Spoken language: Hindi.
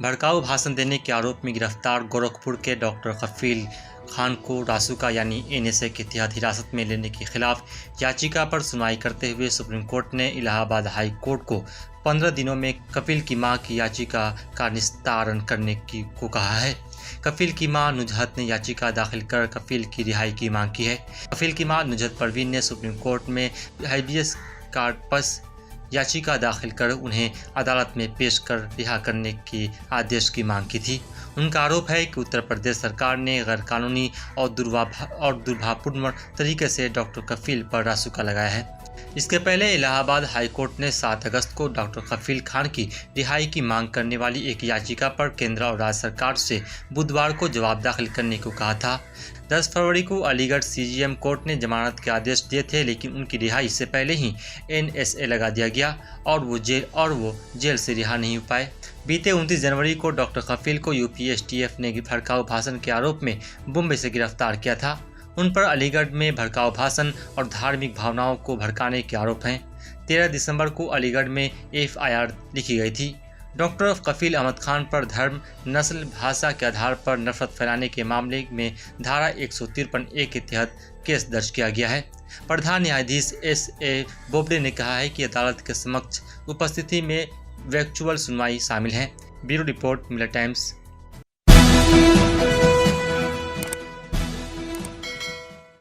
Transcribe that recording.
भड़काऊ भाषण देने के आरोप में गिरफ्तार गोरखपुर के डॉक्टर कफील खान को रासुका यानी एनएसए के तहत हिरासत में लेने के खिलाफ याचिका पर सुनवाई करते हुए सुप्रीम कोर्ट ने इलाहाबाद हाई कोर्ट को 15 दिनों में कफील की मां की याचिका का निस्तारण करने को कहा है। कफील की मां नुजहत ने याचिका दाखिल कर कफील की रिहाई की मांग की है। कफील की मां नुजहत परवीन ने सुप्रीम कोर्ट में हैबियस कॉर्पस याचिका दाखिल कर उन्हें अदालत में पेश कर रिहा करने के आदेश की मांग की थी। उनका आरोप है कि उत्तर प्रदेश सरकार ने गैरकानूनी और दुर्भावपूर्ण तरीके से डॉक्टर कफील पर रासुका लगाया है। इसके पहले इलाहाबाद हाई कोर्ट ने 7 अगस्त को डॉक्टर कफील खान की रिहाई की मांग करने वाली एक याचिका पर केंद्र और राज्य सरकार से बुधवार को जवाब दाखिल करने को कहा था। 10 फरवरी को अलीगढ़ सीजीएम कोर्ट ने जमानत के आदेश दिए थे, लेकिन उनकी रिहाई से पहले ही एनएसए लगा दिया गया और वो जेल से रिहा नहीं हो पाए। बीते 29 जनवरी को डॉक्टर कफील को यूपीएसटीएफ ने भड़काऊ भाषण के आरोप में मुंबई से गिरफ्तार किया था। उन पर अलीगढ़ में भड़काऊ भाषण और धार्मिक भावनाओं को भड़काने के आरोप हैं। 13 दिसंबर को अलीगढ़ में एफआईआर लिखी गई थी। डॉक्टर कफील अहमद खान पर धर्म, नस्ल, भाषा के आधार पर नफरत फैलाने के मामले में धारा 153A के तहत केस दर्ज किया गया है। प्रधान न्यायाधीश एस.ए. बोबडे ने कहा है कि अदालत के समक्ष उपस्थिति में वर्चुअल सुनवाई शामिल है। Bureau report, mirror times.